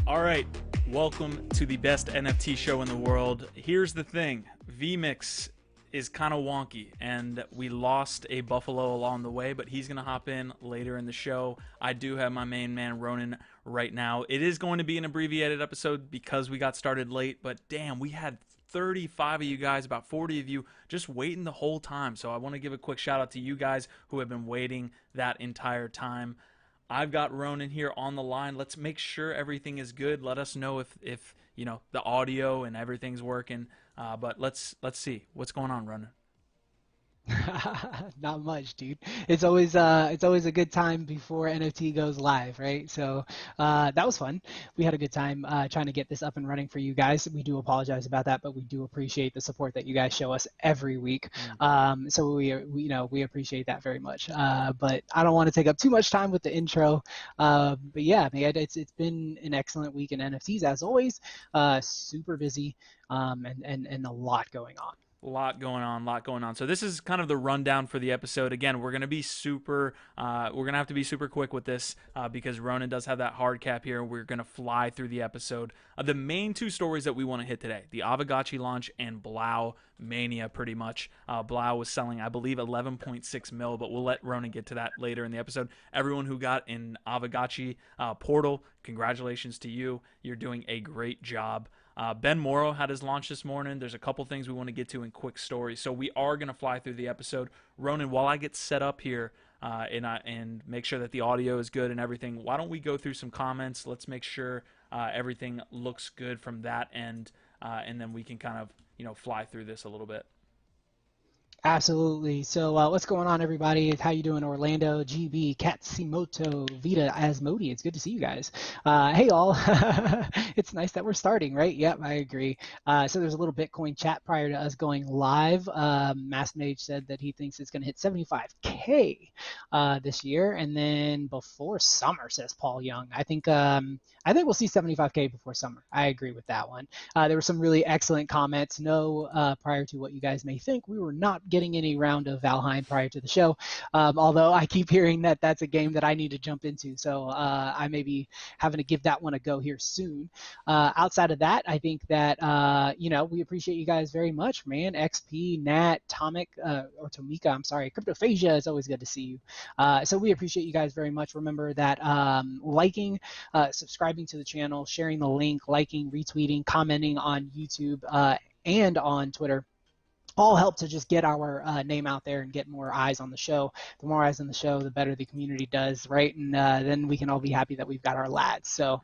All right, welcome to the best NFT show in the world. Here's the thing, VMix is kind of wonky, and we lost a Buffalo along the way, but he's going to hop in later in the show. I do have my main man, Ronan, right now. It is going to be an abbreviated episode because we got started late, but damn, we had 35 of you guys, about 40 of you, just waiting the whole time. So I want to give a quick shout out to you guys who have been waiting that entire time. I've got Ronan here on the line. Let's make sure everything is good. Let us know if you know the audio and everything's working. But let's see what's going on, Ronan. Not much, dude. It's always a good time before NFT goes live, right? So that was fun. We had a good time trying to get this up and running for you guys. We do apologize about that, but we do appreciate the support that you guys show us every week. So we appreciate that very much. But I don't want to take up too much time with the intro. But yeah, man, it's been an excellent week in NFTs as always. Super busy and a lot going on. Lot going on. So this is kind of the rundown for the episode. Again, we're gonna be we're gonna have to be super quick with this because Ronan does have that hard cap here. We're gonna fly through the episode. The main two stories that we want to hit today: the Aavegotchi launch and Blau Mania. Pretty much, Blau was selling, I believe, 11.6 mil, but we'll let Ronan get to that later in the episode. Everyone who got in Aavegotchi portal, congratulations to you. You're doing a great job. Ben Mauro had his launch this morning. There's a couple things we want to get to in quick stories. So we are going to fly through the episode. Ronan, while I get set up here and make sure that the audio is good and everything, why don't we go through some comments? Let's make sure everything looks good from that end, and then we can kind of fly through this a little bit. Absolutely. So what's going on, everybody? How you doing? Orlando, GB, Katsimoto, Vita, Asmodi. It's good to see you guys. Hey, all. It's nice that we're starting, right? Yep, I agree. So there's a little Bitcoin chat prior to us going live. Mastmage said that he thinks it's going to hit 75K this year, and then before summer, says Paul Young. I think we'll see 75K before summer. I agree with that one. There were some really excellent comments. No, prior to what you guys may think, we were not getting any round of Valheim prior to the show, although I keep hearing that that's a game that I need to jump into, so I may be having to give that one a go here soon. Outside of that, I think that we appreciate you guys very much, man. XP, Nat, Tomic, or Tomika, I'm sorry, Cryptophasia, it's always good to see you. So we appreciate you guys very much. Remember that liking, subscribing to the channel, sharing the link, liking, retweeting, commenting on YouTube and on Twitter all help to just get our name out there and get more eyes on the show. The more eyes on the show, the better the community does, right? And then we can all be happy that we've got our lads. So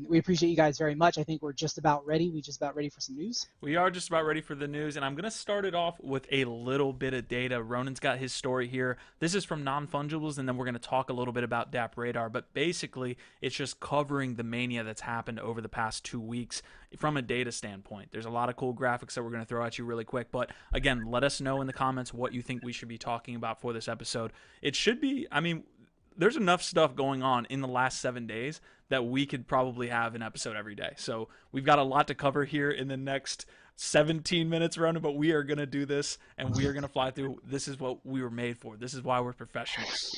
we appreciate you guys very much. I think we're just about ready. We just about ready for some news? We are just about ready for the news, and I'm going to start it off with a little bit of data. Ronan's got his story here. This is from Non-Fungibles, and then we're going to talk a little bit about DApp Radar, but basically it's just covering the mania that's happened over the past 2 weeks from a data standpoint. There's a lot of cool graphics that we're going to throw at you really quick, but again, let us know in the comments what you think we should be talking about for this episode. It should be, I mean, there's enough stuff going on in the last 7 days that we could probably have an episode every day. So we've got a lot to cover here in the next 17 minutes, Ronan, but we are going to do this, and we are going to fly through. This is what we were made for. This is why we're professionals.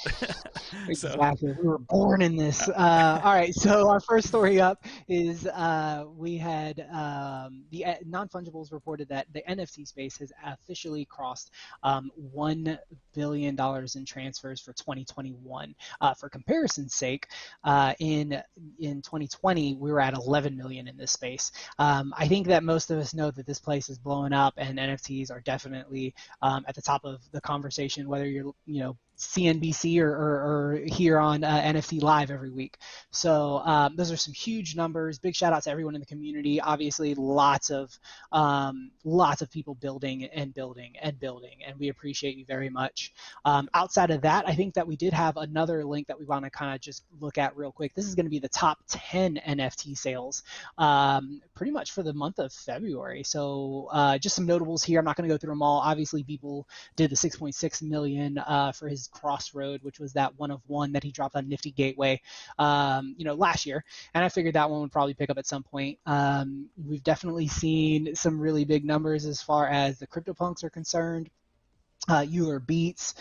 Exactly. We were born in this. All right, so our first story up is we had the Non-Fungibles reported that the NFT space has officially crossed $1 billion in transfers for 2021. For comparison's sake, in 2020, we were at 11 million in this space. I think that most of us know that this place is blowing up, and NFTs are definitely at the top of the conversation, whether you're, CNBC or here on NFT Live every week. So those are some huge numbers. Big shout out to everyone in the community. Obviously, lots of people building, and we appreciate you very much. Outside of that, I think that we did have another link that we want to kind of just look at real quick. This is going to be the top 10 NFT sales pretty much for the month of February. So just some notables here. I'm not going to go through them all. Obviously, people did the 6.6 million for his Crossroad, which was that one of one that he dropped on NiftyGateway, last year. And I figured that one would probably pick up at some point. We've definitely seen some really big numbers as far as the CryptoPunks are concerned. Euler Beats.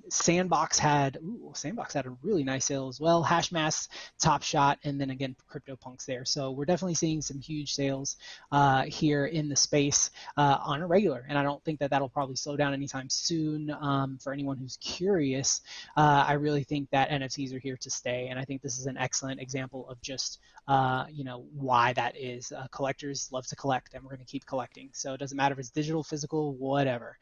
Sandbox had a really nice sale as well. Hashmass, Top Shot, and then again CryptoPunks there. So we're definitely seeing some huge sales here in the space on a regular, and I don't think that that'll probably slow down anytime soon. For anyone who's curious, I really think that NFTs are here to stay, and I think this is an excellent example of just why that is. Collectors love to collect, and we're going to keep collecting. So it doesn't matter if it's digital, physical, whatever.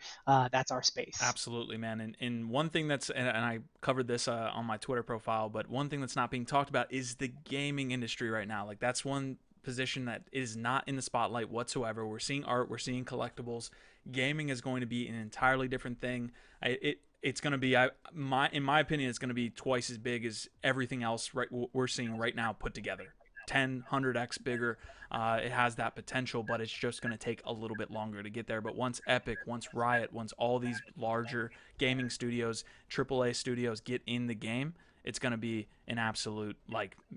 That's our space. Absolutely, man. And one thing and I covered this on my Twitter profile, but one thing that's not being talked about is the gaming industry right now. Like, that's one position that is not in the spotlight whatsoever. We're seeing art, we're seeing collectibles. Gaming is going to be an entirely different thing. It's going to be, in my opinion, it's going to be twice as big as everything else we're seeing right now put together. 10, 100x bigger. It has that potential, but it's just going to take a little bit longer to get there. But once Epic, once Riot, once all these larger gaming studios, AAA studios get in the game, it's going to be an absolute,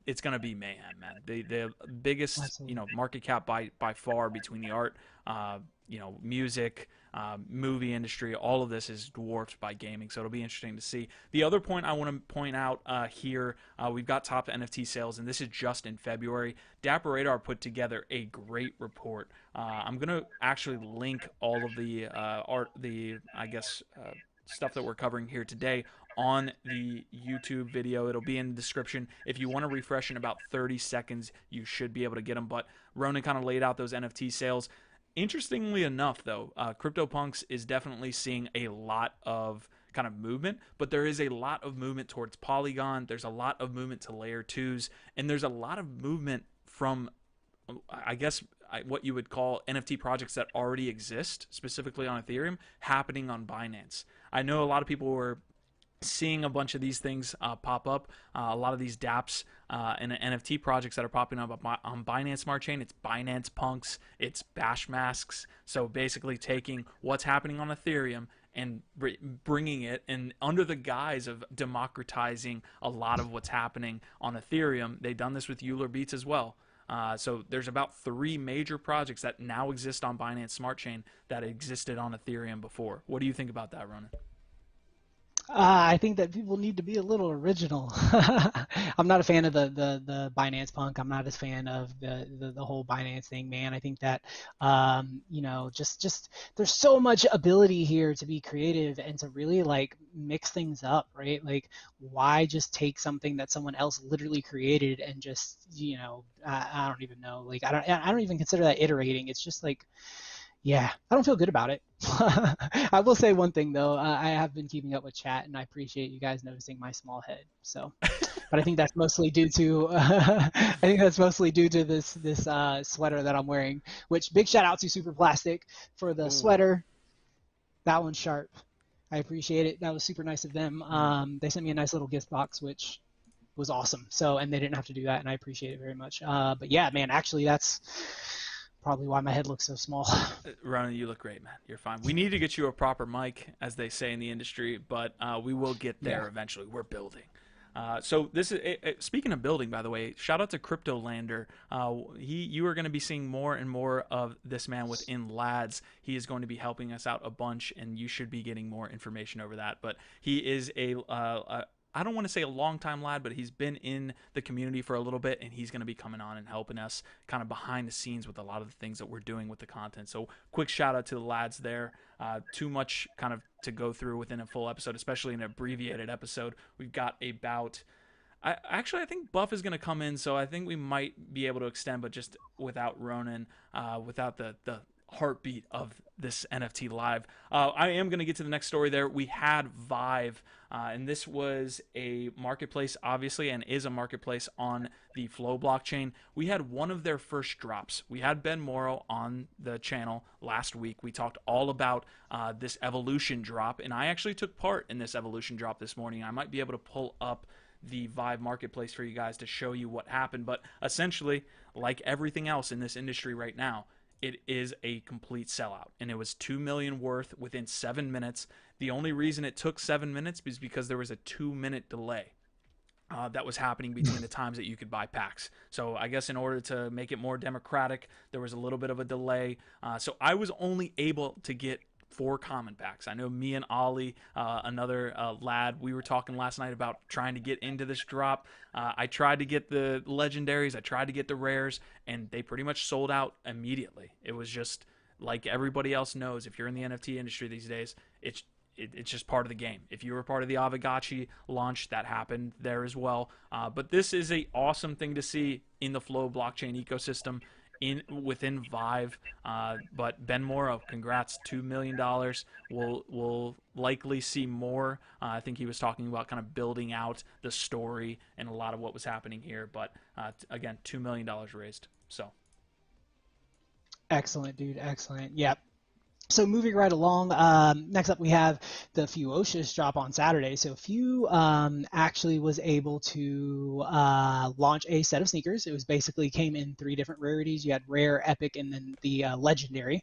it's going to be mayhem, man. The biggest, Absolutely. market cap by far between the art, music, movie industry, all of this is dwarfed by gaming. So it'll be interesting to see. The other point I want to point out here, we've got top NFT sales, and this is just in February. Dapper Radar put together a great report. I'm going to actually link all of the stuff that we're covering here today on the YouTube video. It'll be in the description. If you want to refresh in about 30 seconds, you should be able to get them. But Ronan kind of laid out those NFT sales. Interestingly enough, though, CryptoPunks is definitely seeing a lot of kind of movement, but there is a lot of movement towards Polygon. There's a lot of movement to layer 2s, and there's a lot of movement from, I guess, what you would call NFT projects that already exist, specifically on Ethereum, happening on Binance. I know a lot of people were seeing a bunch of these things pop up, a lot of these dApps and NFT projects that are popping up on Binance Smart Chain. It's Binance Punks, it's Bash Masks. So basically taking what's happening on Ethereum and bringing it, and under the guise of democratizing a lot of what's happening on Ethereum. They've done this with Euler Beats as well. So there's about 3 major projects that now exist on Binance Smart Chain that existed on Ethereum before. What do you think about that, Ronan? I think that people need to be a little original. I'm not a fan of the Binance Punk. I'm not a fan of the whole Binance thing, man. I think that just there's so much ability here to be creative and to really like mix things up, right? Like, why just take something that someone else literally created and just I don't even know. Like, I don't even consider that iterating. It's just like, yeah, I don't feel good about it. I will say one thing though. I have been keeping up with chat, and I appreciate you guys noticing my small head. So, but I think that's mostly due to this sweater that I'm wearing. Which, big shout out to Super Plastic for the Ooh. sweater. That one's sharp. I appreciate it. That was super nice of them. They sent me a nice little gift box, which was awesome. So, and they didn't have to do that, and I appreciate it very much. But yeah, man, actually, that's probably why my head looks so small. Ronan, you look great, man. You're fine. We need to get you a proper mic, as they say in the industry, but we will get there eventually. We're building. So this is speaking of building, by the way. Shout out to CryptoLander. You are going to be seeing more and more of this man within Lads. He is going to be helping us out a bunch, and you should be getting more information over that. But he is I don't want to say a long-time lad, but he's been in the community for a little bit, and he's going to be coming on and helping us kind of behind the scenes with a lot of the things that we're doing with the content. So quick shout out to the lads there. Too much kind of to go through within a full episode, especially an abbreviated episode. We've got about... I think Buff is going to come in, so I think we might be able to extend, but just without Ronan, without the heartbeat of this NFT live. I am going to get to the next story there. We had Vive, and this was a marketplace, obviously, and is a marketplace on the Flow blockchain. We had one of their first drops. We had Ben Mauro on the channel last week. We talked all about this evolution drop, and I actually took part in this evolution drop this morning. I might be able to pull up the Vive marketplace for you guys to show you what happened, but essentially, like everything else in this industry right now, it is a complete sellout, and it was $2 million worth within 7 minutes. The only reason it took 7 minutes is because there was a 2-minute delay that was happening between the times that you could buy packs. So I guess in order to make it more democratic, there was a little bit of a delay. So I was only able to get 4 common packs. I know me and Ollie, another lad, we were talking last night about trying to get into this drop. I tried to get the legendaries, I tried to get the rares, and they pretty much sold out immediately. It was just like everybody else knows, if you're in the NFT industry these days, it's just part of the game. If you were part of the Aavegotchi launch, that happened there as well. But this is a awesome thing to see in the Flow blockchain ecosystem within Vive. But Ben Mauro, congrats, $2 million. We'll likely see more. I think he was talking about kind of building out the story and a lot of what was happening here. But again, $2 million raised. So Excellent, dude. Excellent. Yep. So moving right along, next up we have the Fewocious Drop on Saturday. So Few actually was able to launch a set of sneakers. It was basically came in 3 different rarities. You had rare, epic, and then the legendary.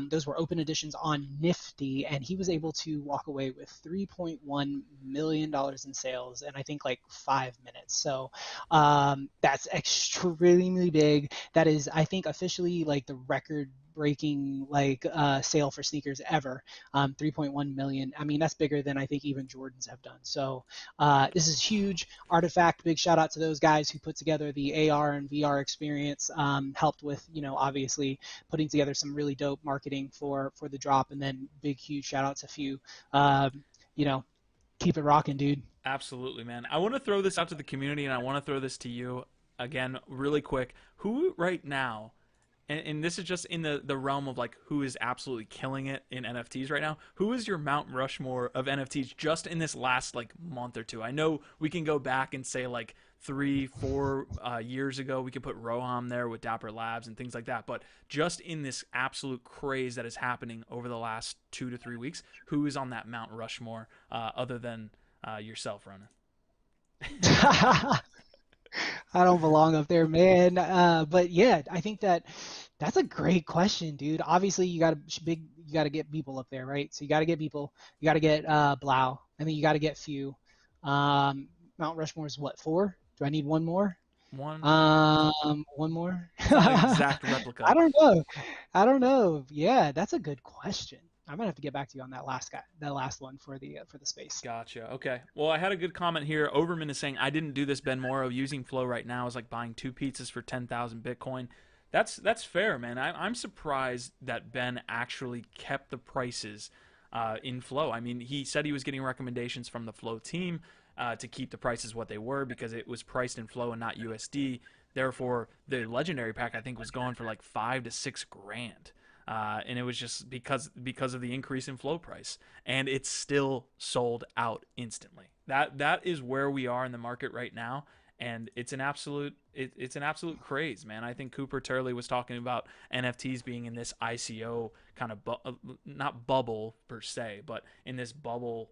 Those were open editions on Nifty, and he was able to walk away with $3.1 million in sales in I think like 5 minutes. So that's extremely big. That is, I think, officially like the record breaking like sale for sneakers ever. 3.1 million. I mean, that's bigger than I think even Jordans have done. So this is huge. Artifact, big shout out to those guys who put together the AR and VR experience, helped with, obviously putting together some really dope marketing for the drop. And then big huge shout out to Few. Keep it rocking, dude. absolutely, man. I want to throw this out to the community, and I want to throw this to you again really quick. Who right now, and this is just in the realm of like who is absolutely killing it in NFTs right now. Who is your Mount Rushmore of NFTs just in this last like month or two? I know we can go back and say like 3-4 years ago we could put Roham there with Dapper Labs and things like that, but just in this absolute craze that is happening over the last 2 to 3 weeks, who is on that Mount Rushmore other than yourself, Ronan? I don't belong up there, man. But yeah, I think that's a great question, dude. Obviously, you got to get people up there, right? So you got to get people. You got to get Blau, and then you got to get Few. Mount Rushmore is what, 4? Do I need one more? One. One more? It's not an exact I replica. don't know. I don't know. Yeah, that's a good question. I might have to get back to you on that last one for the space. Gotcha. Okay. Well, I had a good comment here. Overman is saying, I didn't do this, Ben Morrow. Using Flow right now is like buying 2 pizzas for 10,000 Bitcoin. That's fair, man. I'm surprised that Ben actually kept the prices in Flow. I mean, he said he was getting recommendations from the Flow team to keep the prices what they were because it was priced in Flow and not USD. Therefore, the legendary pack I think was going for like 5 to 6 grand. And it was just because of the increase in flow price, and it's still sold out instantly. That is where we are in the market right now, and it's an absolute craze, man. I think Cooper Turley was talking about NFTs being in this ICO kind of not bubble per se, but in this bubble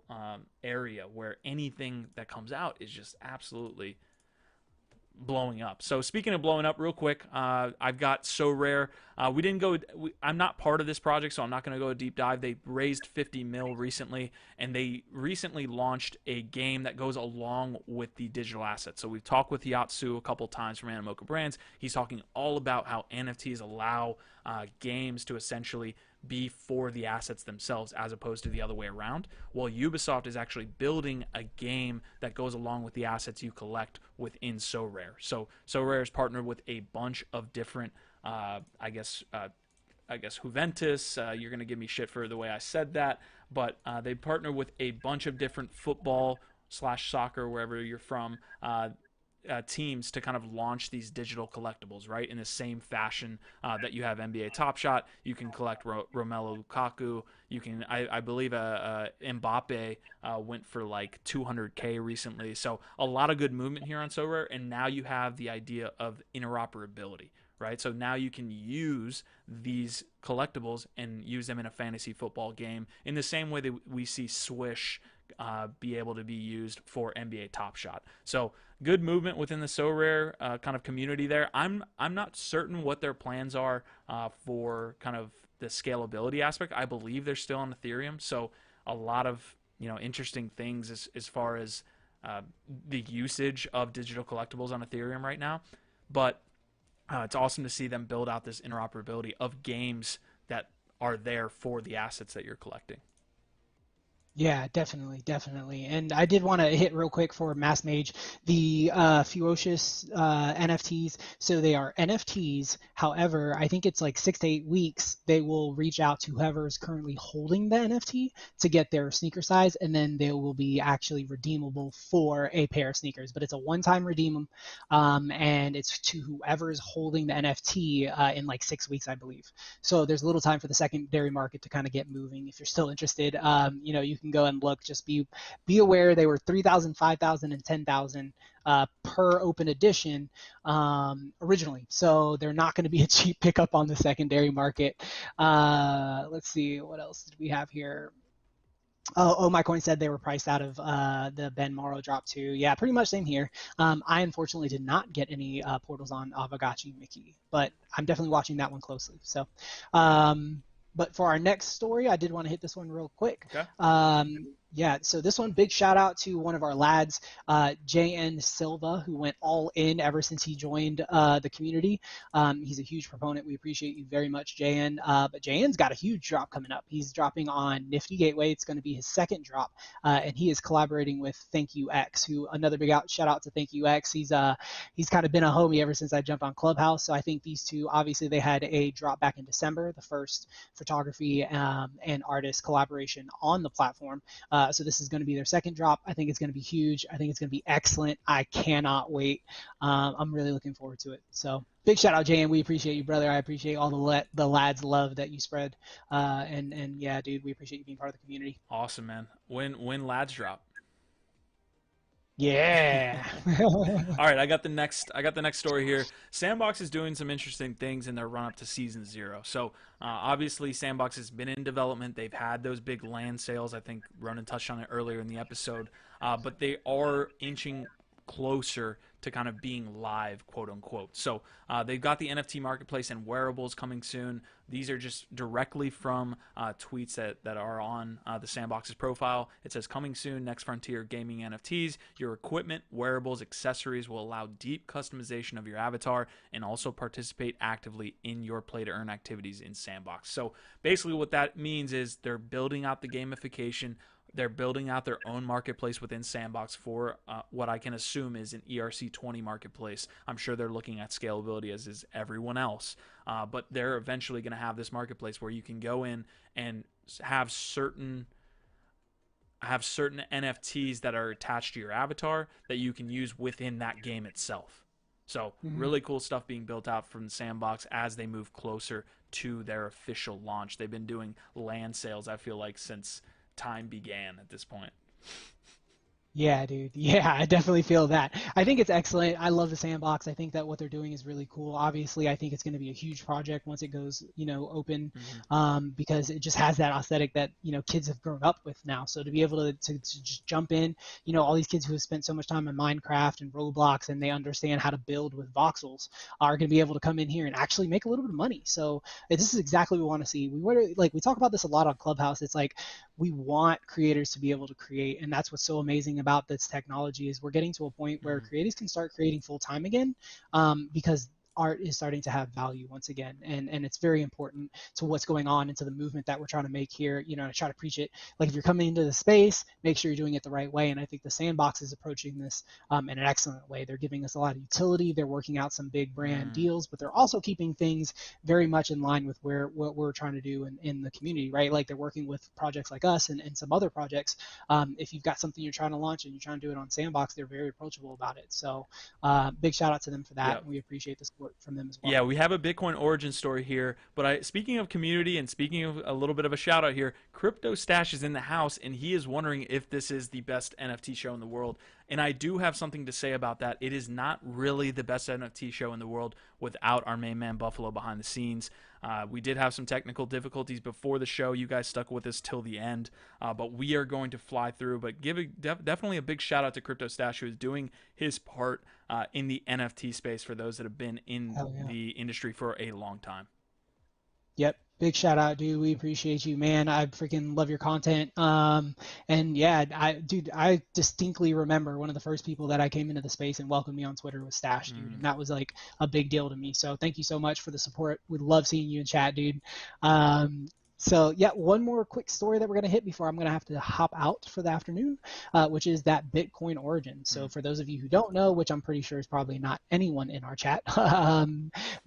area where anything that comes out is just absolutely blowing up. So speaking of blowing up, real quick, I've got Sorare. We didn't go. I'm not part of this project, so I'm not going to go a deep dive. They raised 50 mil recently, and they recently launched a game that goes along with the digital assets. So we've talked with Yatsu a couple times from Animoca Brands. He's talking all about how NFTs allow games to essentially be for the assets themselves as opposed to the other way around. Well, Ubisoft is actually building a game that goes along with the assets you collect within Sorare. So Sorare is partnered with a bunch of different, I guess Juventus. You're gonna give me shit for the way I said that, but they partner with a bunch of different football slash soccer, wherever you're from, teams to kind of launch these digital collectibles, right? In the same fashion that you have NBA Top Shot, you can collect Romelu Lukaku. You can, I believe, Mbappe went for like 200K recently. So a lot of good movement here on Sorare, and now you have the idea of interoperability, right? So now you can use these collectibles and use them in a fantasy football game in the same way that we see Swish be able to be used for NBA Top Shot. So good movement within the Sorare kind of community there. I'm not certain what their plans are for kind of the scalability aspect. I believe they're still on Ethereum, so a lot of interesting things as far as the usage of digital collectibles on Ethereum right now. But it's awesome to see them build out this interoperability of games that are there for the assets that you're collecting. Yeah, definitely, definitely. And I did want to hit real quick for Mass Mage, the Fewocious NFTs. So they are NFTs. However, I think it's like 6 to 8 weeks. They will reach out to whoever is currently holding the NFT to get their sneaker size, and then they will be actually redeemable for a pair of sneakers. But it's a one-time redeem, and it's to whoever is holding the NFT in like 6 weeks, I believe. So there's a little time for the secondary market to kind of get moving. If you're still interested, you can go and look. Just be aware they were 3,000, 5,000, and 10,000 per open edition originally. So they're not going to be a cheap pickup on the secondary market. Let's see, what else did we have here? Oh, my coin said they were priced out of the Ben Mauro drop too. Yeah, pretty much same here. I unfortunately did not get any portals on Aavegotchi Mickey, but I'm definitely watching that one closely. So, but for our next story, I did want to hit this one real quick. Okay. Yeah, so this one, big shout out to one of our lads, JN Silva, who went all in ever since he joined the community. He's a huge proponent. We appreciate you very much, JN. But JN's got a huge drop coming up. He's dropping on NiftyGateway. It's going to be his second drop, and he is collaborating with ThankYouX, who another big shout out to ThankYouX. He's kind of been a homie ever since I jumped on Clubhouse. So I think these two, obviously, they had a drop back in December, the first photography and artist collaboration on the platform. So this is going to be their second drop. I think it's going to be huge. I think it's going to be excellent. I cannot wait. I'm really looking forward to it. So big shout out, JN. We appreciate you, brother. I appreciate all the lads' love that you spread. And yeah, dude, we appreciate you being part of the community. Awesome, man. When lads drop. Yeah. All right, I got the next story here. Sandbox is doing some interesting things in their run up to season 0. So obviously, Sandbox has been in development. They've had those big land sales. I think Ronan touched on it earlier in the episode, but they are inching closer to kind of being live, quote unquote. So they've got the NFT marketplace and wearables coming soon. These are just directly from tweets that are on the Sandbox's profile. It says, coming soon, next frontier gaming NFTs. Your equipment, wearables, accessories will allow deep customization of your avatar and also participate actively in your play-to-earn activities in Sandbox. So basically what that means is they're building out the gamification. They're building out their own marketplace within Sandbox for what I can assume is an ERC20 marketplace. I'm sure they're looking at scalability, as is everyone else. But they're eventually going to have this marketplace where you can go in and have certain NFTs that are attached to your avatar that you can use within that game itself. So really cool stuff being built out from the Sandbox as they move closer to their official launch. They've been doing land sales, I feel like, since time began at this point. Yeah, dude. Yeah, I definitely feel that. I think it's excellent. I love the Sandbox. I think that what they're doing is really cool. Obviously, I think it's going to be a huge project once it goes, open, because it just has that aesthetic that, kids have grown up with now. So to be able to just jump in, all these kids who have spent so much time in Minecraft and Roblox and they understand how to build with voxels are going to be able to come in here and actually make a little bit of money. So this is exactly what we want to see. We talk about this a lot on Clubhouse. It's like we want creators to be able to create, and that's what's so amazing about this technology is we're getting to a point where creators can start creating full time again, because art is starting to have value once again, and it's very important to what's going on into the movement that we're trying to make here. To try to preach it. Like if you're coming into the space, make sure you're doing it the right way. And I think the Sandbox is approaching this in an excellent way. They're giving us a lot of utility. They're working out some big brand deals, but they're also keeping things very much in line with what we're trying to do in the community, right? Like they're working with projects like us and some other projects. If you've got something you're trying to launch and you're trying to do it on Sandbox, they're very approachable about it. So big shout out to them for that. Yep. And we appreciate the support from them as well. Yeah, we have a Bitcoin origin story here, but speaking of community and speaking of a little bit of a shout out here, Crypto Stash is in the house and he is wondering if this is the best NFT show in the world. And I do have something to say about that. It is not really the best NFT show in the world without our main man Buffalo behind the scenes. We did have some technical difficulties before the show. You guys stuck with us till the end, but we are going to fly through. But definitely a big shout out to Crypto Stash, who is doing his part in the NFT space for those that have been in the industry for a long time. Yep. Big shout out, dude. We appreciate you, man. I freaking love your content. And yeah, I distinctly remember one of the first people that I came into the space and welcomed me on Twitter was Stash, dude. And that was like a big deal to me. So thank you so much for the support. We love seeing you in chat, dude. So yeah, one more quick story that we're going to hit before I'm going to have to hop out for the afternoon, which is that Bitcoin origin. So for those of you who don't know, which I'm pretty sure is probably not anyone in our chat,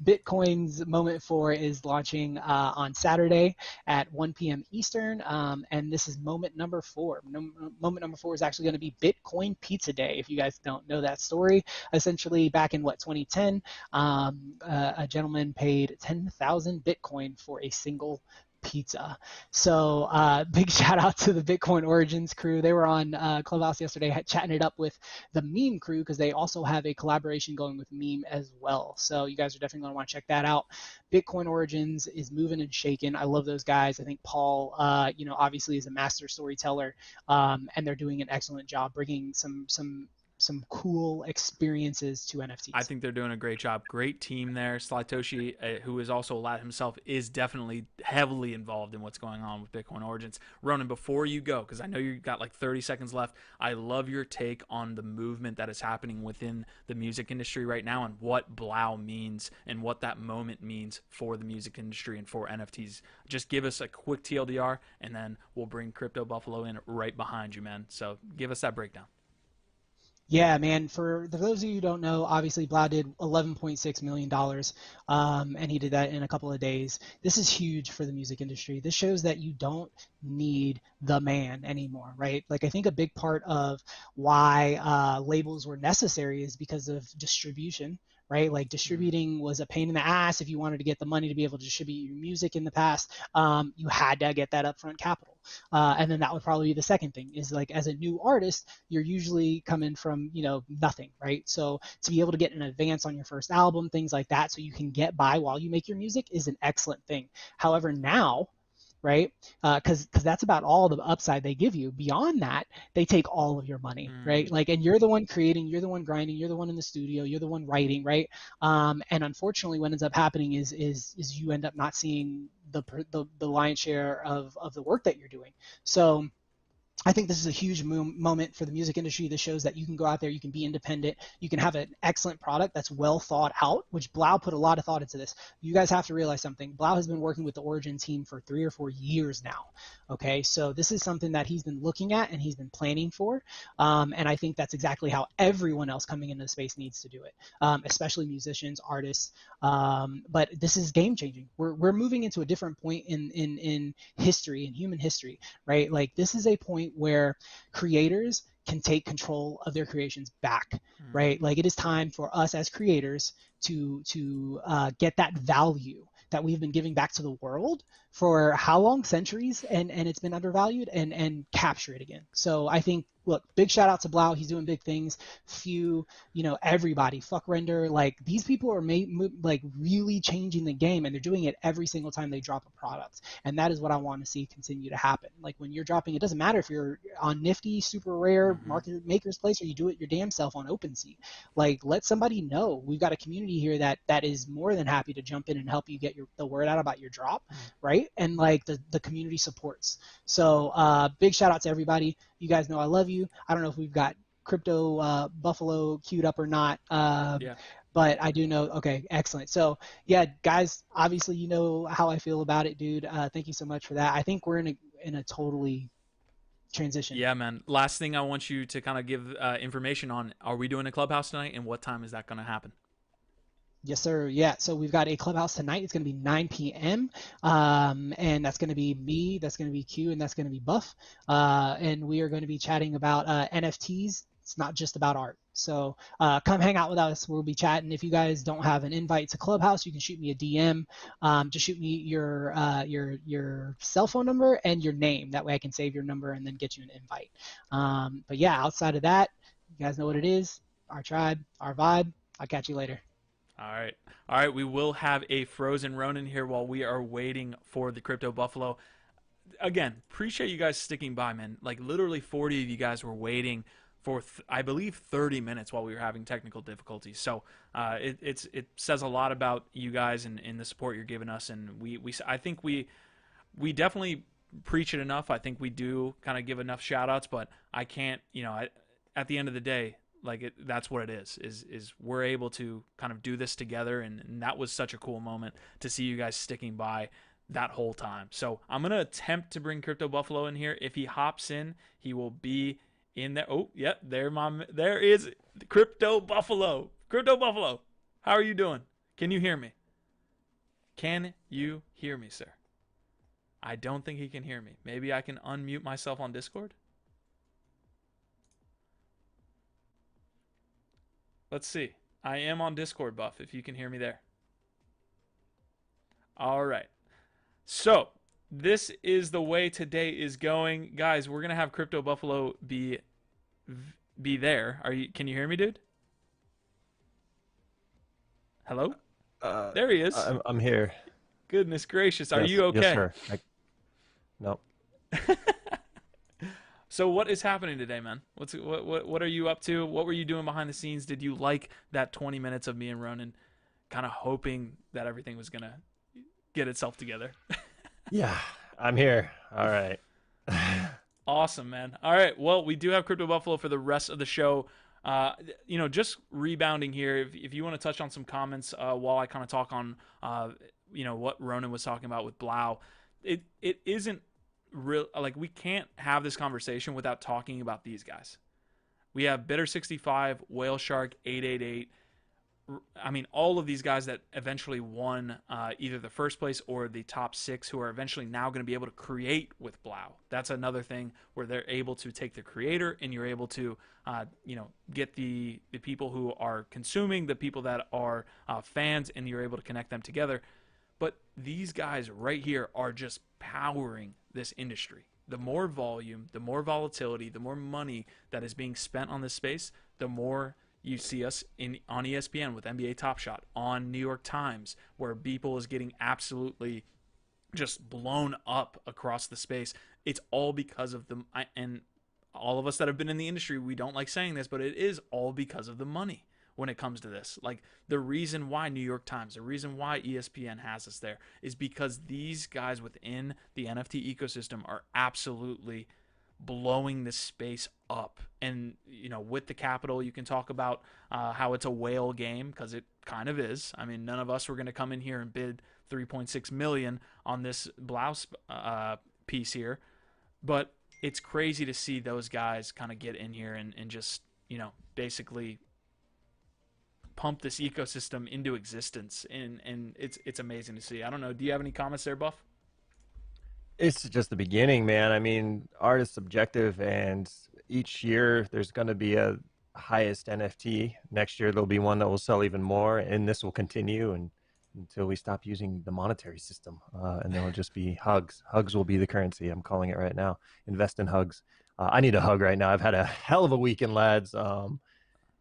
Bitcoin's Moment 4 is launching on Saturday at 1 p.m. Eastern, and this is moment number 4. Moment number 4 is actually going to be Bitcoin Pizza Day. If you guys don't know that story, essentially back in 2010, a gentleman paid 10,000 Bitcoin for a single pizza. So big shout out to the Bitcoin Origins crew. They were on Clubhouse yesterday chatting it up with the Meme crew because they also have a collaboration going with Meme as well. So you guys are definitely going to want to check that out. Bitcoin Origins is moving and shaking. I love those guys. I think Paul, obviously is a master storyteller, and they're doing an excellent job bringing some cool experiences to I NFTs. think they're doing a great job. Great team there. Satoshi, who is also a lad himself, is definitely heavily involved in what's going on with Bitcoin Origins. Ronan, before you go, because I know you got like 30 seconds left, I love your take on the movement that is happening within the music industry right now and what Blau means and what that moment means for the music industry and for NFTs. Just give us a quick TLDR, and then we'll bring Crypto Buffalo in right behind you, man. So give us that breakdown. Yeah, man. For those of you who don't know, obviously Blau did $11.6 million, and he did that in a couple of days. This is huge for the music industry. This shows that you don't need the man anymore, right? Like I think a big part of why labels were necessary is because of distribution, right? Like distributing was a pain in the ass if you wanted to get the money to be able to distribute your music in the past. You had to get that upfront capital. And then that would probably be the second thing is like as a new artist, you're usually coming from, nothing, right? So to be able to get an advance on your first album, things like that, so you can get by while you make your music is an excellent thing. However, now, right? Because that's about all the upside they give you. Beyond that, they take all of your money, right? Like, and you're the one creating, you're the one grinding, you're the one in the studio, you're the one writing, right? And unfortunately, what ends up happening is you end up not seeing the lion's share of the work that you're doing. So I think this is a huge moment for the music industry. This shows that you can go out there, you can be independent, you can have an excellent product that's well thought out, which Blau put a lot of thought into this. You guys have to realize something. Blau has been working with the Origin team for 3 or 4 years now. Okay, so this is something that he's been looking at and he's been planning for. And I think that's exactly how everyone else coming into the space needs to do it, especially musicians, artists. But this is game changing. We're moving into a different point in history, in human history, right? Like this is a point where creators can take control of their creations back, right? Like it is time for us as creators to get that value that we've been giving back to the world for how long, centuries, and it's been undervalued, and capture it again. So I think, look, big shout out to Blau. He's doing big things. Few, everybody, fuck render. Like these people are like really changing the game, and they're doing it every single time they drop a product. And that is what I want to see continue to happen. Like when you're dropping, it doesn't matter if you're on Nifty, Super Rare, Market Maker's Place, or you do it your damn self on OpenSea. Like let somebody know. We've got a community here that is more than happy to jump in and help you get the word out about your drop, right? And like the community supports. So big shout out to everybody. You guys know I love you. I don't know if we've got Crypto Buffalo queued up or not. Yeah. But I do know. Okay, excellent. So yeah, guys, obviously you know how I feel about it, dude. Thank you so much for that. I think we're in a totally transition. Yeah, man. Last thing I want you to kind of give information on: are we doing a clubhouse tonight, and what time is that going to happen? Yes, sir. Yeah. So we've got a clubhouse tonight. It's going to be 9 p.m. And that's going to be me, that's going to be Q, and that's going to be Buff. And we are going to be chatting about NFTs. It's not just about art. So come hang out with us. We'll be chatting. If you guys don't have an invite to Clubhouse, you can shoot me a DM. Just shoot me your cell phone number and your name. That way I can save your number and then get you an invite. But yeah, outside of that, you guys know what it is. Our tribe, our vibe. I'll catch you later. All right. All right. We will have a frozen Ronin here while we are waiting for the Crypto Buffalo. Again, appreciate you guys sticking by, man. Like literally 40 of you guys were waiting for, I believe, 30 minutes while we were having technical difficulties. So it says a lot about you guys and the support you're giving us. And I think we definitely preach it enough. I think we do kind of give enough shout outs, but I can't, at the end of the day, like that's what it is we're able to kind of do this together, and that was such a cool moment to see you guys sticking by. that whole time. So I'm going to attempt to bring Crypto Buffalo in here. If he hops in, he will be in there. Oh, yeah, there is Crypto Buffalo. Crypto Buffalo, how are you doing? Can you hear me? Can you hear me, sir? I don't think he can hear me. Maybe I can unmute myself on Discord. Let's see. I am on Discord, Buff, if you can hear me there. All right. So, this is the way today is going. Guys, we're going to have Crypto Buffalo be there. Can you hear me, dude? Hello? There he is. I'm here. Goodness gracious. Are Yes, you okay? yes, sir. No. So what is happening today, man? What are you up to? What were you doing behind the scenes? Did you like that 20 minutes of me and Ronan kind of hoping that everything was going to get itself together? Yeah, I'm here. All right. Awesome, man. All right. Well, we do have Crypto Buffalo for the rest of the show. Just rebounding here. If you want to touch on some comments while I kind of talk on, what Ronan was talking about with Blau, it isn't real. Like, we can't have this conversation without talking about these guys. We have Bitter65, Whale Shark 888. I mean, all of these guys that eventually won either the first place or the top 6, who are eventually now going to be able to create with Blau. That's another thing where they're able to take the creator, and you're able to, get the people who are consuming, the people that are fans, and you're able to connect them together. But these guys right here are just powering this industry. The more volume, the more volatility, the more money that is being spent on this space, the more you see us on ESPN with NBA Top Shot, on New York Times, where Beeple is getting absolutely just blown up across the space. It's all because of the, and all of us that have been in the industry, we don't like saying this, but it is all because of the money when it comes to this. Like, the reason why New York Times, the reason why ESPN has us there is because these guys within the NFT ecosystem are absolutely blowing this space up. And with the capital, you can talk about how it's a whale game, because it kind of is. I mean, none of us were going to come in here and bid 3.6 million on this blouse piece here, but it's crazy to see those guys kind of get in here and just basically pump this ecosystem into existence, and it's amazing to see. I don't know, do you have any comments there, Buff? It's just the beginning, man. I mean, art is subjective, and each year there's going to be a highest NFT. Next year there'll be one that will sell even more, and this will continue until we stop using the monetary system, and then it'll just be hugs. Hugs will be the currency. I'm calling it right now. Invest in hugs. I need a hug right now. I've had a hell of a weekend, lads.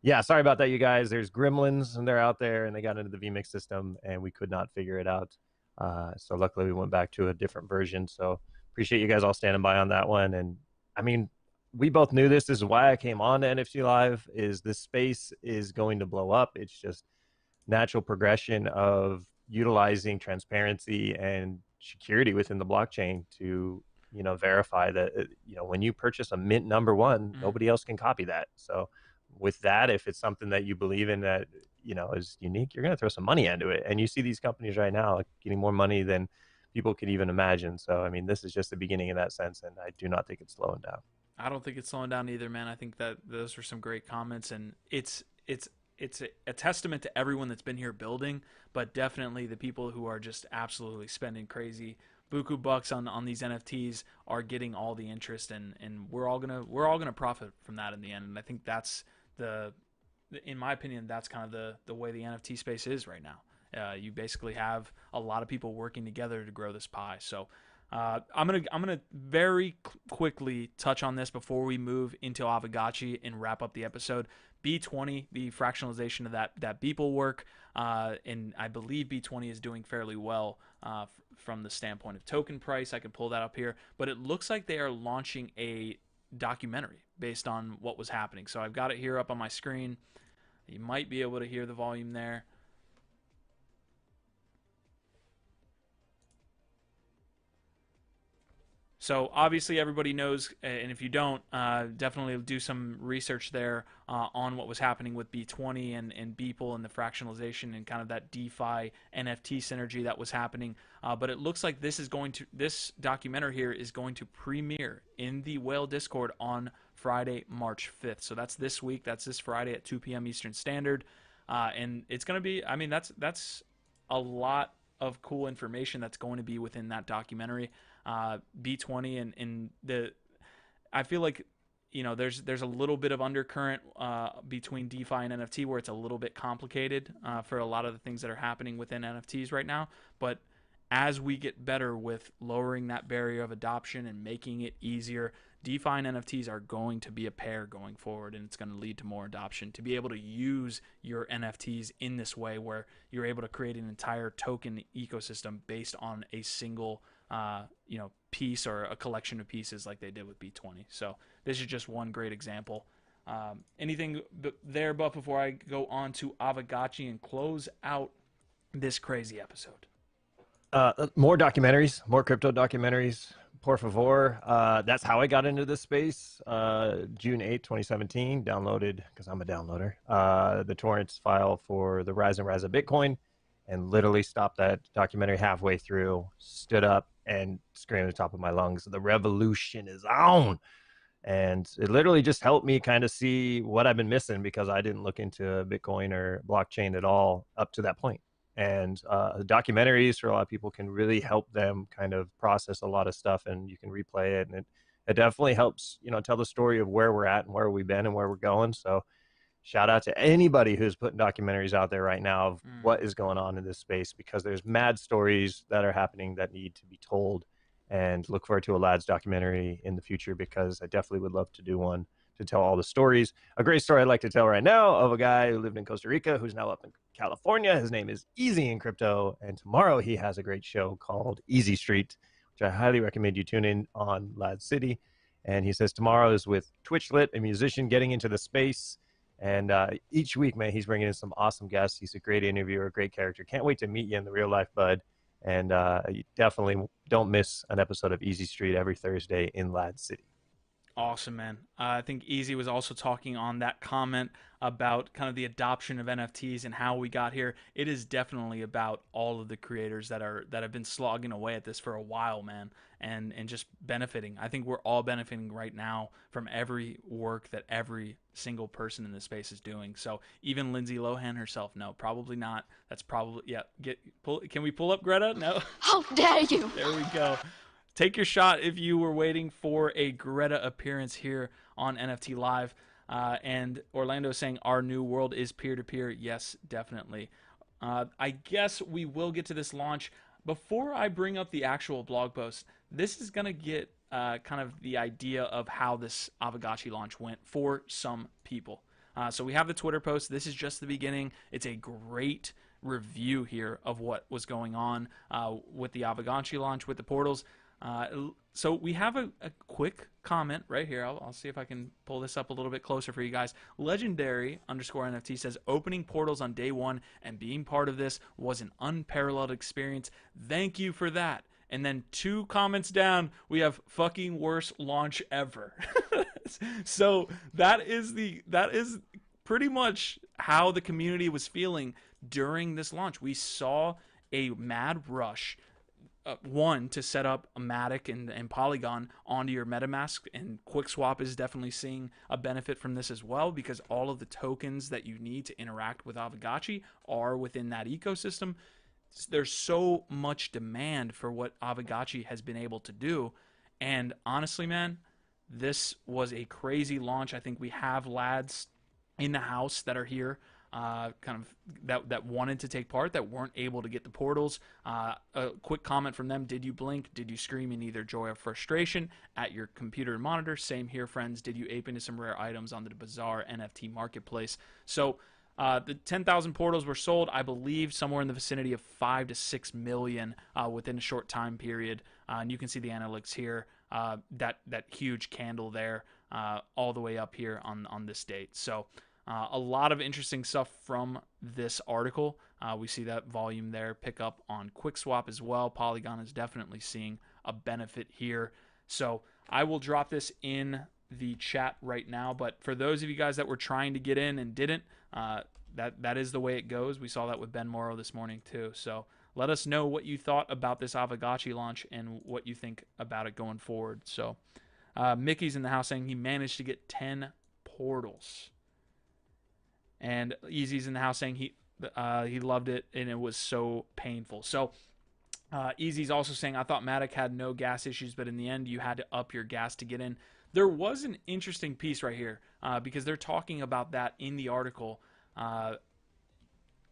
Yeah, sorry about that, you guys. There's gremlins, and they're out there, and they got into the VMix system, and we could not figure it out. So luckily we went back to a different version. So appreciate you guys all standing by on that one. And I mean, we both knew this. This is why I came on to NFT Live, is this space is going to blow up. It's just natural progression of utilizing transparency and security within the blockchain to, verify that, when you purchase a mint number one, nobody else can copy that. So with that, if it's something that you believe in that, is unique, you're going to throw some money into it. And you see these companies right now like getting more money than people could even imagine. So, I mean, this is just the beginning in that sense. And I do not think it's slowing down. I don't think it's slowing down either, man. I think that those were some great comments, and it's a testament to everyone that's been here building, but definitely the people who are just absolutely spending crazy buku bucks on these NFTs are getting all the interest, and we're all gonna profit from that in the end. And I think that's in my opinion, that's kind of the way the NFT space is right now. You basically have a lot of people working together to grow this pie. So I'm gonna very quickly touch on this before we move into Aavegotchi and wrap up the episode. B20, the fractionalization of that Beeple work, and I believe B20 is doing fairly well from the standpoint of token price. I can pull that up here, but it looks like they are launching a documentary based on what was happening. So I've got it here up on my screen. You might be able to hear the volume there. So obviously everybody knows, and if you don't, definitely do some research there on what was happening with B20 and Beeple and the fractionalization and kind of that DeFi NFT synergy that was happening. But it looks like this documentary here is going to premiere in the Whale Discord on Friday, March 5th. So that's this week. That's this Friday at 2 p.m. Eastern Standard. And it's going to be, I mean, that's a lot of cool information that's going to be within that documentary. B20 and the, I feel like, you know, there's a little bit of undercurrent between DeFi and NFT where it's a little bit complicated for a lot of the things that are happening within NFTs right now. But as we get better with lowering that barrier of adoption and making it easier, DeFi and NFTs are going to be a pair going forward, and it's going to lead to more adoption. To be able to use your NFTs in this way where you're able to create an entire token ecosystem based on a single piece or a collection of pieces like they did with B20. So this is just one great example. Anything there, Buff, before I go on to Aavegotchi and close out this crazy episode? More documentaries, more crypto documentaries. Por favor. That's how I got into this space. June 8th, 2017, downloaded, because I'm a downloader, the torrents file for the Rise and Rise of Bitcoin, and literally stopped that documentary halfway through, stood up and screamed at the top of my lungs, the revolution is on. And it literally just helped me kind of see what I've been missing, because I didn't look into Bitcoin or blockchain at all up to that point. And documentaries for a lot of people can really help them kind of process a lot of stuff, and you can replay it. And it definitely helps, you know, tell the story of where we're at and where we've been and where we're going. So shout out to anybody who's putting documentaries out there right now of what is going on in this space, because there's mad stories that are happening that need to be told. And look forward to a Lads documentary in the future, because I definitely would love to do one to tell all the stories. A great story I'd like to tell right now of a guy who lived in Costa Rica who's now up in California. His name is Easy in Crypto, and tomorrow he has a great show called Easy Street, which I highly recommend you tune in on Lad City. And he says tomorrow is with Twitchlit, a musician getting into the space. And each week, man, he's bringing in some awesome guests. He's a great interviewer, a great character. Can't wait to meet you in the real life, bud. And you definitely don't miss an episode of Easy Street every Thursday in Lad City. Awesome, man. I think Easy was also talking on that comment about kind of the adoption of NFTs and how we got here. It is definitely about all of the creators that have been slogging away at this for a while, man, and just benefiting. I think we're all benefiting right now from every work that every single person in this space is doing. So even Lindsay Lohan herself, no, probably not. That's probably, yeah. Can we pull up Greta? No. How dare you? There we go. Take your shot if you were waiting for a Greta appearance here on NFT Live. And Orlando saying our new world is peer-to-peer. Yes, definitely. I guess we will get to this launch. Before I bring up the actual blog post, this is going to get kind of the idea of how this Aavegotchi launch went for some people. So we have the Twitter post. This is just the beginning. It's a great review here of what was going on with the Aavegotchi launch, with the portals. So we have a quick comment right here. I'll see if I can pull this up a little bit closer for you guys. Legendary _ NFT says, opening portals on day one and being part of this was an unparalleled experience. Thank you for that. And then 2 comments down, we have fucking worst launch ever. So that is pretty much how the community was feeling during this launch. We saw a mad rush. One, to set up a Matic and Polygon onto your MetaMask, and QuickSwap is definitely seeing a benefit from this as well, because all of the tokens that you need to interact with Aavegotchi are within that ecosystem. There's so much demand for what Aavegotchi has been able to do, and honestly, man, this was a crazy launch. I think we have lads in the house that are here, kind of that wanted to take part, that weren't able to get the portals. A quick comment from them: did you blink? Did you scream in either joy or frustration at your computer and monitor? Same here, friends. Did you ape into some rare items on the bizarre NFT marketplace? So the 10,000 portals were sold, I believe, somewhere in the vicinity of 5 to 6 million within a short time period. And you can see the analytics here, that huge candle there, all the way up here on this date. So a lot of interesting stuff from this article. We see that volume there pick up on QuickSwap as well. Polygon is definitely seeing a benefit here. So I will drop this in the chat right now. But for those of you guys that were trying to get in and didn't, that is the way it goes. We saw that with Ben Mauro this morning too. So let us know what you thought about this Aavegotchi launch and what you think about it going forward. So Mickey's in the house saying he managed to get 10 portals. And Easy's in the house saying he loved it and it was so painful. So Easy's also saying, I thought Matic had no gas issues, but in the end you had to up your gas to get in. There was an interesting piece right here because they're talking about that in the article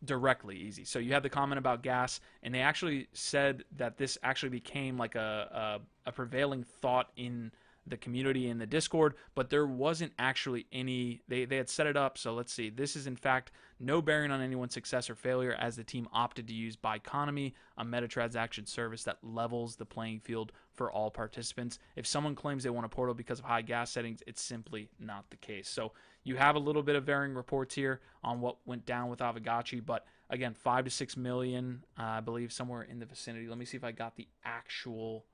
directly, Easy. So you had the comment about gas, and they actually said that this actually became like a prevailing thought in the community in the Discord, but there wasn't actually any. They had set it up. So let's see. This is in fact no bearing on anyone's success or failure, as the team opted to use Buyconomy, a meta-transaction service that levels the playing field for all participants. If someone claims they want a portal because of high gas settings, it's simply not the case. So you have a little bit of varying reports here on what went down with Aavegotchi, but again, 5 to 6 million, I believe, somewhere in the vicinity. Let me see if I got the actual.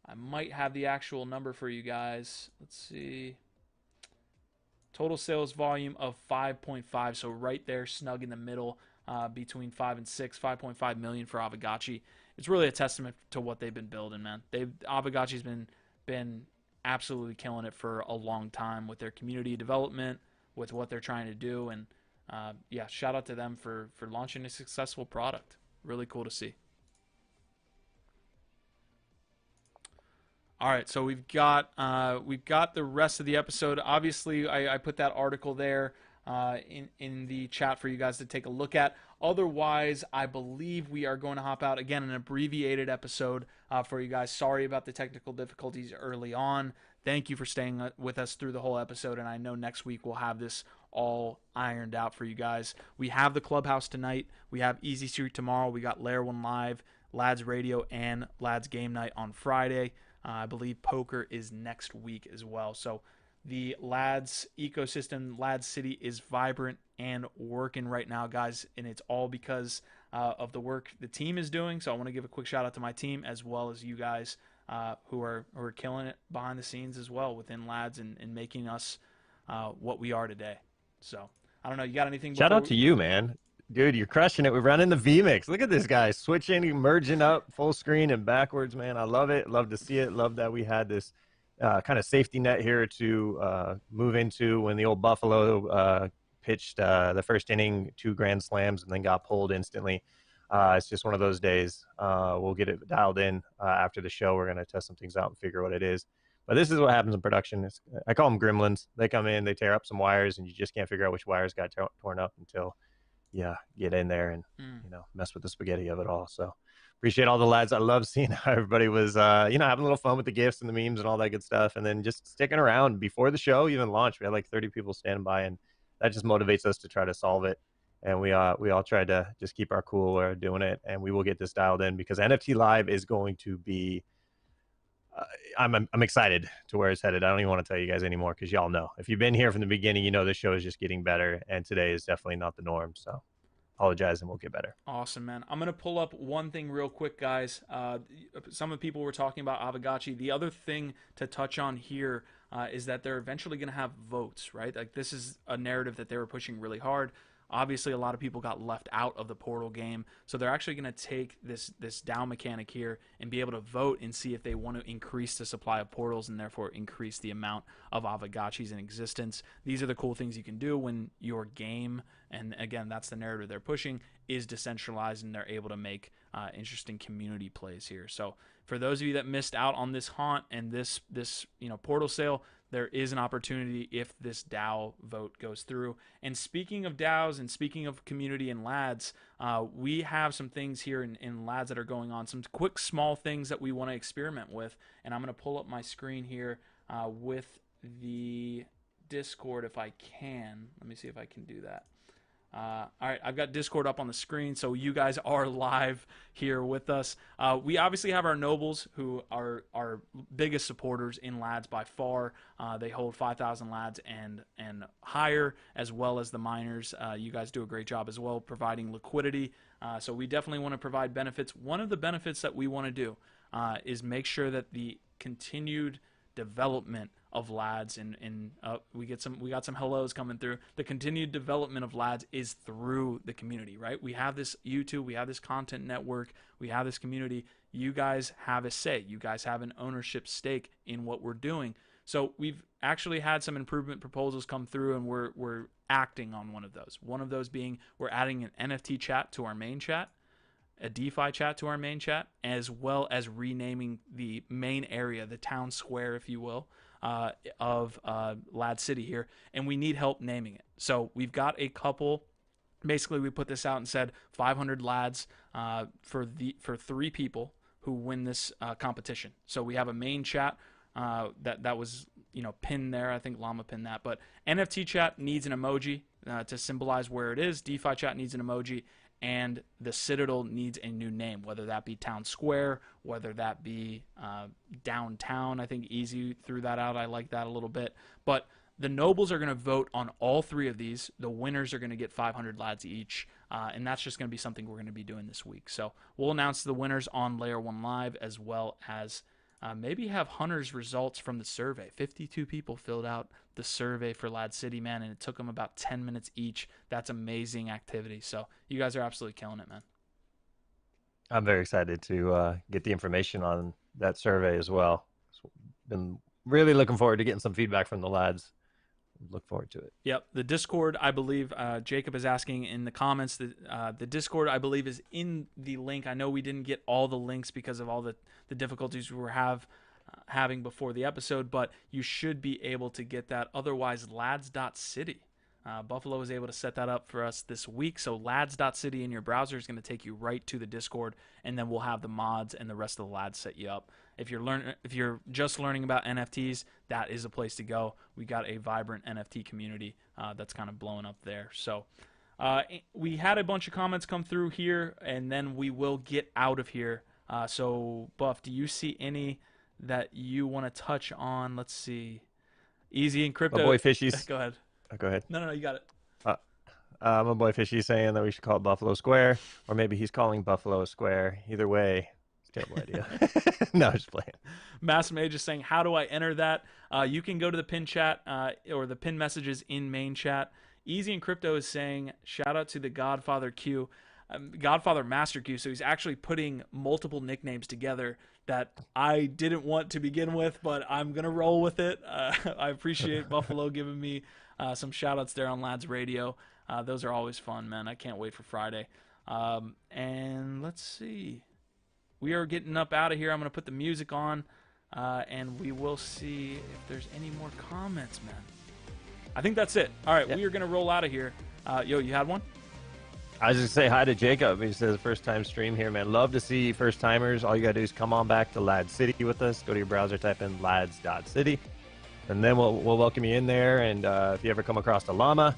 I might have the actual number for you guys. Let's see. Total sales volume of 5.5, so right there, snug in the middle, between 5 and 6, 5.5 million for Aavegotchi. It's really a testament to what they've been building, man. Aavegotchi's been absolutely killing it for a long time with their community development, with what they're trying to do, and yeah, shout out to them for launching a successful product. Really cool to see. All right, so we've got the rest of the episode. Obviously, I put that article there in the chat for you guys to take a look at. Otherwise, I believe we are going to hop out again, an abbreviated episode for you guys. Sorry about the technical difficulties early on. Thank you for staying with us through the whole episode, and I know next week we'll have this all ironed out for you guys. We have the Clubhouse tonight. We have Easy Street tomorrow. We got Layer 1 Live, Lads Radio, and Lads Game Night on Friday. I believe poker is next week as well. So the Lads ecosystem, Lads City is vibrant and working right now, guys, and it's all because of the work the team is doing. So I want to give a quick shout out to my team as well as you guys who are killing it behind the scenes as well within Lads and making us what we are today. So I don't know. You got anything? Shout out to you, man. Dude, you're crushing it. We're running the VMix. Look at this guy switching, merging up full screen and backwards, man. I love it. Love to see it. Love that we had this kind of safety net here to move into when the old Buffalo pitched the first inning, 2 grand slams, and then got pulled instantly. It's just one of those days. We'll get it dialed in after the show. We're going to test some things out and figure what it is. But this is what happens in production. I call them gremlins. They come in, they tear up some wires, and you just can't figure out which wires got torn up until get in there and mess with the spaghetti of it all. So appreciate all the lads. I love seeing how everybody was having a little fun with the gifts and the memes and all that good stuff, and then just sticking around before the show even launched. We had like 30 people standing by, and that just motivates us to try to solve it. And we all tried to just keep our cool while doing it, and we will get this dialed in because NFT Live is going to be I'm excited to where it's headed. I don't even want to tell you guys anymore because y'all know. If you've been here from the beginning, you know this show is just getting better, and today is definitely not the norm. So apologize, and we'll get better. Awesome, man. I'm going to pull up one thing real quick, guys. Some of the people were talking about Aavegotchi. The other thing to touch on here is that they're eventually going to have votes, right? Like this is a narrative that they were pushing really hard. Obviously, a lot of people got left out of the portal game, so they're actually going to take this DAO mechanic here and be able to vote and see if they want to increase the supply of portals and therefore increase the amount of Aavegotchis in existence. These are the cool things you can do when your game, and again, that's the narrative they're pushing, is decentralized and they're able to make interesting community plays here. So for those of you that missed out on this haunt and this portal sale, there is an opportunity if this DAO vote goes through. And speaking of DAOs and speaking of community and Lads, we have some things here in Lads that are going on, some quick small things that we want to experiment with. And I'm going to pull up my screen here with the Discord if I can. Let me see if I can do that. All right, I've got Discord up on the screen, so you guys are live here with us. We obviously have our nobles, who are our biggest supporters in Lads by far. They hold 5,000 Lads and higher, as well as the miners. You guys do a great job as well, providing liquidity. So we definitely want to provide benefits. One of the benefits that we want to do is make sure that the continued development of lads, and we got some hellos coming through. The continued development of lads is through the community, right? We have this YouTube, we have this content network, we have this community. You guys have a say, you guys have an ownership stake in what we're doing. So we've actually had some improvement proposals come through, and we're acting on one of those. One of those being we're adding an NFT chat to our main chat, a DeFi chat to our main chat, as well as renaming the main area, the town square, if you will, of Lad City here. And we need help naming it. So we've got a couple. Basically, we put this out and said 500 lads for 3 people who win this competition. So we have a main chat that was pinned there. I think Llama pinned that. But NFT chat needs an emoji to symbolize where it is. DeFi chat needs an emoji. And the Citadel needs a new name, whether that be Town Square, whether that be Downtown. I think Easy threw that out. I like that a little bit. But the Nobles are going to vote on all 3 of these. The winners are going to get 500 lads each. And that's just going to be something we're going to be doing this week. So we'll announce the winners on Layer 1 Live, as well as maybe have Hunter's results from the survey. 52 people filled out the survey for Lad City, man, and it took them about 10 minutes each. That's amazing activity. So you guys are absolutely killing it, man. I'm very excited to get the information on that survey as well. Been really looking forward to getting some feedback from the lads. Look forward to it. Yep. The Discord, I believe, Jacob is asking in the comments, that the Discord, I believe, is in the link. I know we didn't get all the links because of all the difficulties we were having before the episode, but you should be able to get that. Otherwise, lads.city. Buffalo was able to set that up for us this week. So lads.city in your browser is going to take you right to the Discord, and then we'll have the mods and the rest of the lads set you up. If you're just learning about NFTs, that is a place to go. We got a vibrant NFT community that's kind of blowing up there. So we had a bunch of comments come through here, and then we will get out of here. So Buff, do you see any that you want to touch on? Let's see. Easy and Crypto. My boy Fishy's. Go ahead. Go ahead. No, you got it. My boy Fishy's saying that we should call it Buffalo Square, or maybe he's calling Buffalo a square. Either way, it's a terrible idea. No, I'm just playing. Mass Mage is saying, how do I enter that? You can go to the pin chat or the pin messages in main chat. Easy and Crypto is saying, shout out to the Godfather Q. Godfather Master Q. So he's actually putting multiple nicknames together that I didn't want to begin with, but I'm going to roll with it. I appreciate Buffalo giving me some shout outs there on Lads Radio. Those are always fun, man. I can't wait for Friday. And let's see. We are getting up out of here. I'm going to put the music on, and we will see if there's any more comments, man. I think that's it. All right, yep. We are going to roll out of here. Yo, you had one? I was just say hi to Jacob. He says first time stream here, man. Love to see first timers. All you gotta do is come on back to Lad City with us. Go to your browser, type in lads.city, and then we'll welcome you in there. And if you ever come across a llama,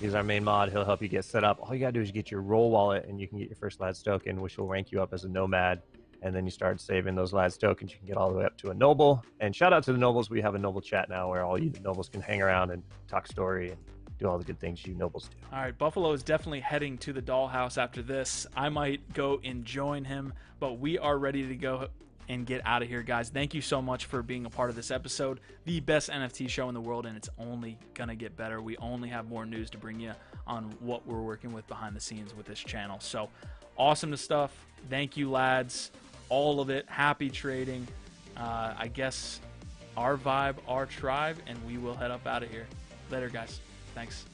he's our main mod. He'll help you get set up. All you gotta do is get your roll wallet, and you can get your first Lads token, which will rank you up as a nomad. And then you start saving those Lads tokens. You can get all the way up to a noble. And shout out to the nobles. We have a noble chat now where all you nobles can hang around and talk story and do all the good things you nobles do. All right, Buffalo is definitely heading to the dollhouse after this. I might go and join him, but we are ready to go and get out of here, guys. Thank you so much for being a part of this episode. The best NFT show in the world, and it's only gonna get better. We only have more news to bring you on what we're working with behind the scenes with this channel. So awesome stuff. Thank you, lads. All of it. Happy trading. I guess our vibe, our tribe, and we will head up out of here. Later, guys. Thanks.